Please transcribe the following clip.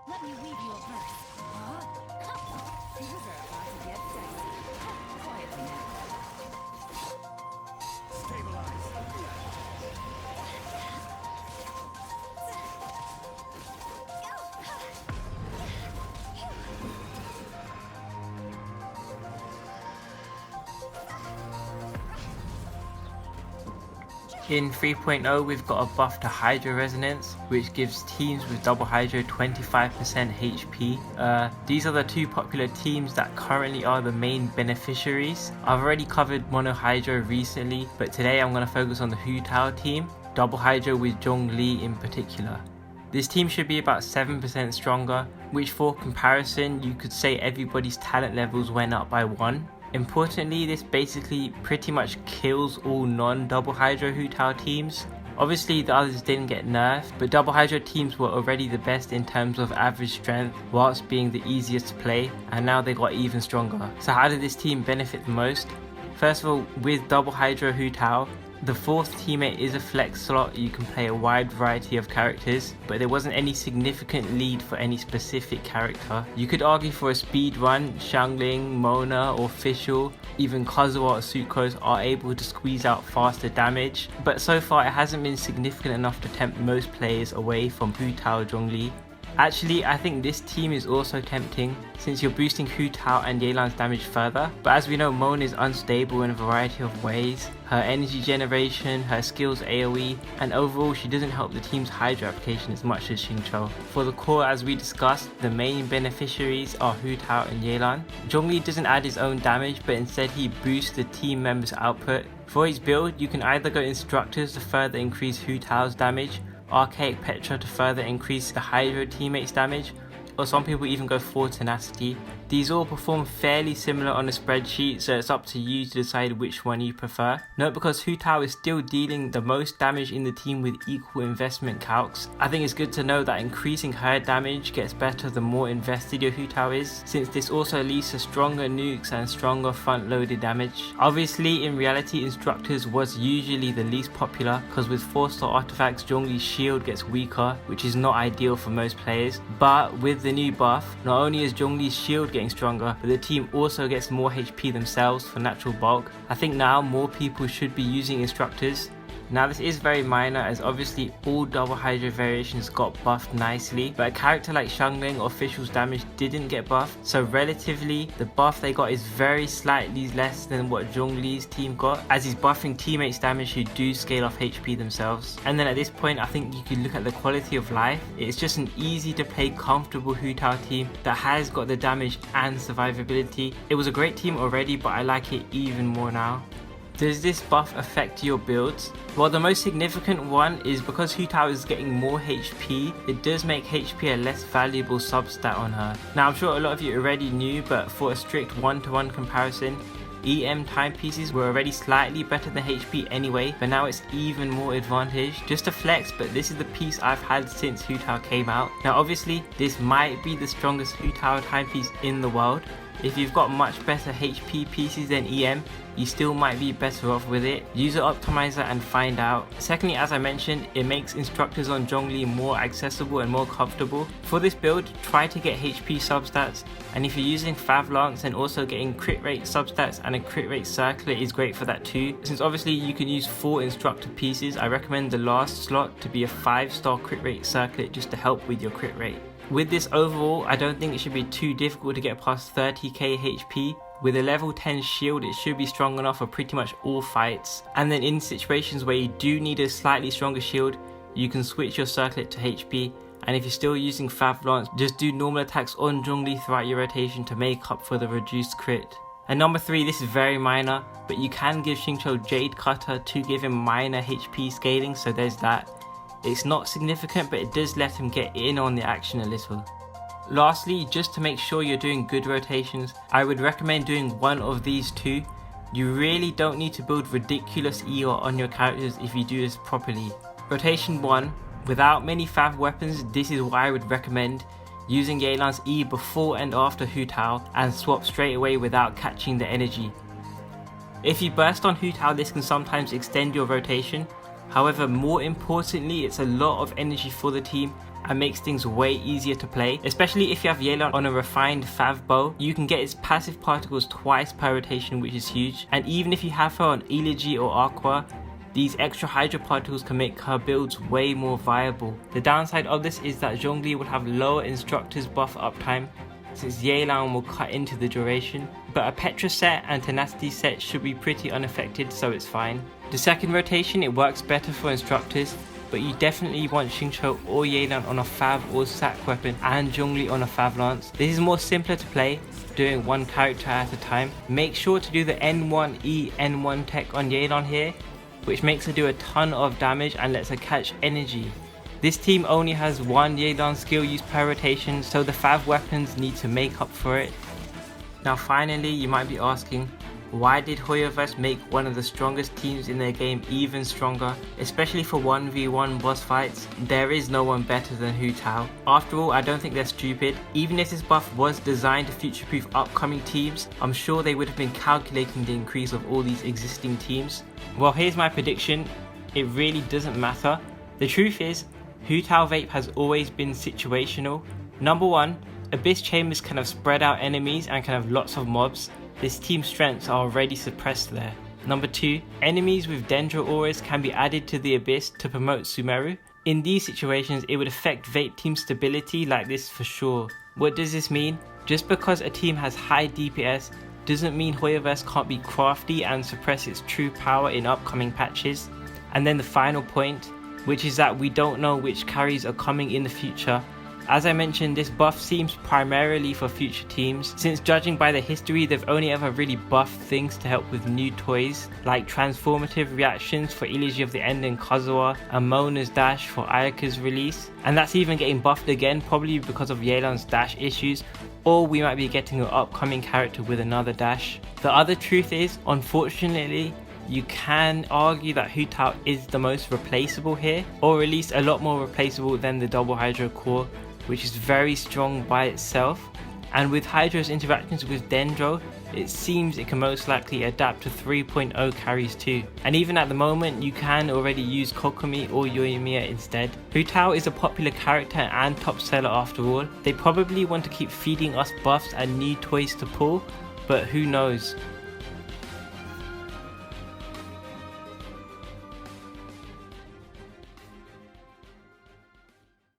Let me weave you a verse. Things are about to get dicey. Quietly now. Stabilize. In 3.0 we've got a buff to Hydro Resonance, which gives teams with double Hydro 25% HP. These are the two popular teams that currently are the main beneficiaries. I've already covered Mono Hydro recently, but today I'm going to focus on the Hu Tao team, double Hydro with Zhongli in particular. This team should be about 7% stronger, which for comparison you could say everybody's talent levels went up by 1. Importantly, this basically pretty much kills all non-double Hydro Hu Tao teams. Obviously the others didn't get nerfed, but double Hydro teams were already the best in terms of average strength whilst being the easiest to play, and now they got even stronger. So how did this team benefit the most? First of all, with double Hydro Hu Tao, the fourth teammate is a flex slot. You can play a wide variety of characters, but there wasn't any significant lead for any specific character. You could argue for a speed run, Xiangling, Mona or Fischl, even Kazuha or Sucrose are able to squeeze out faster damage, but so far it hasn't been significant enough to tempt most players away from Hu Tao Zhongli. Actually, I think this team is also tempting since you're boosting Hu Tao and Yelan's damage further, but as we know, Mona is unstable in a variety of ways. Her energy generation, her skills AoE, and overall she doesn't help the team's Hydro application as much as Xingqiu. For the core, as we discussed, the main beneficiaries are Hu Tao and Yelan. Zhongli doesn't add his own damage, but instead he boosts the team members' output. For his build, you can either go Instructors to further increase Hu Tao's damage, Archaic Petra to further increase the Hydro teammates damage, or some people even go for Tenacity. These all perform fairly similar on a spreadsheet, so it's up to you to decide which one you prefer. Note, because Hu Tao is still dealing the most damage in the team with equal investment calcs, I think it's good to know that increasing her damage gets better the more invested your Hu Tao is, since this also leads to stronger nukes and stronger front loaded damage. Obviously in reality Instructors was usually the least popular, because with 4-star artifacts Zhongli's shield gets weaker, which is not ideal for most players, but with the new buff, not only is Zhongli's shield getting stronger, but the team also gets more HP themselves for natural bulk. I think now more people should be using Instructors. Now this is very minor, as obviously all double Hydro variations got buffed nicely, but a character like Xiangling or Fischl's damage didn't get buffed, so relatively the buff they got is very slightly less than what Zhongli's team got, as he's buffing teammates damage who do scale off HP themselves. And then at this point I think you can look at the quality of life. It's just an easy to play comfortable Hu Tao team that has got the damage and survivability. It was a great team already, but I like it even more now. Does this buff affect your builds? Well, the most significant one is because Hu Tao is getting more HP, it does make HP a less valuable substat on her. Now I'm sure a lot of you already knew, but for a strict 1-to-1 comparison, EM timepieces were already slightly better than HP anyway, but now it's even more advantaged. Just a flex, but this is the piece I've had since Hu Tao came out. Now obviously this might be the strongest Hu Tao timepiece in the world. If you've got much better HP pieces than EM, you still might be better off with it. Use an optimizer and find out. Secondly, as I mentioned, it makes Instructors on Zhongli more accessible and more comfortable. For this build, try to get HP substats, and if you're using Fav Lance, then also getting crit rate substats and a crit rate circlet is great for that too. Since obviously you can use 4 Instructor pieces, I recommend the last slot to be a 5-star crit rate circlet just to help with your crit rate. With this overall, I don't think it should be too difficult to get past 30k HP. With a level 10 shield, it should be strong enough for pretty much all fights. And then in situations where you do need a slightly stronger shield, you can switch your circlet to HP. And if you're still using Fav Lance, just do normal attacks on Zhongli throughout your rotation to make up for the reduced crit. And number 3, this is very minor, but you can give Xingqiu Jade Cutter to give him minor HP scaling, so there's that. It's not significant, but it does let him get in on the action a little. Lastly, just to make sure you're doing good rotations, I would recommend doing one of these two. You really don't need to build ridiculous EOR on your characters if you do this properly. Rotation 1, without many Fav weapons, this is why I would recommend using Yelan's E before and after Hu Tao and swap straight away without catching the energy. If you burst on Hu Tao, this can sometimes extend your rotation, However, more importantly, it's a lot of energy for the team and makes things way easier to play, especially if you have Yelan on a refined Fav bow. You can get its passive particles twice per rotation, which is huge, and even if you have her on Elegy or Aqua, these extra Hydro particles can make her builds way more viable. The downside of this is that Zhongli will have lower Instructor's buff uptime, since Yelan will cut into the duration, but a Petra set and Tenacity set should be pretty unaffected, so it's fine. The second rotation, it works better for Instructors, but you definitely want Xingqiu or Yelan on a Fav or Sac weapon and Zhongli on a Fav lance. This is more simpler to play, doing one character at a time. Make sure to do the N1E N1 tech on Yelan here, which makes her do a ton of damage and lets her catch energy. This team only has one Yelan skill use per rotation, so the Fav weapons need to make up for it. Now finally, you might be asking, why did Hoyoverse make one of the strongest teams in their game even stronger? Especially for 1v1 boss fights, there is no one better than Hu Tao. After all, I don't think they're stupid. Even if this buff was designed to future-proof upcoming teams, I'm sure they would have been calculating the increase of all these existing teams. Well, here's my prediction, it really doesn't matter. The truth is, Hu Tao Vape has always been situational. Number 1, Abyss Chambers can have spread out enemies and can have lots of mobs. This team's strengths are already suppressed there. Number 2, enemies with Dendro auras can be added to the Abyss to promote Sumeru. In these situations, it would affect Vape team stability like this for sure. What does this mean? Just because a team has high DPS doesn't mean Hoyoverse can't be crafty and suppress its true power in upcoming patches. And then the final point, which is that we don't know which carries are coming in the future. As I mentioned, this buff seems primarily for future teams, since judging by the history, they've only ever really buffed things to help with new toys, like transformative reactions for Elegy of the End and Kazuha, and Mona's dash for Ayaka's release, and that's even getting buffed again, probably because of Yelan's dash issues, or we might be getting an upcoming character with another dash. The other truth is, unfortunately, you can argue that Hu Tao is the most replaceable here, or at least a lot more replaceable than the double Hydro core, which is very strong by itself, and with Hydro's interactions with Dendro, it seems it can most likely adapt to 3.0 carries too. And even at the moment, you can already use Kokomi or Yoimiya instead. Hu Tao is a popular character and top seller after all. They probably want to keep feeding us buffs and new toys to pull, but who knows.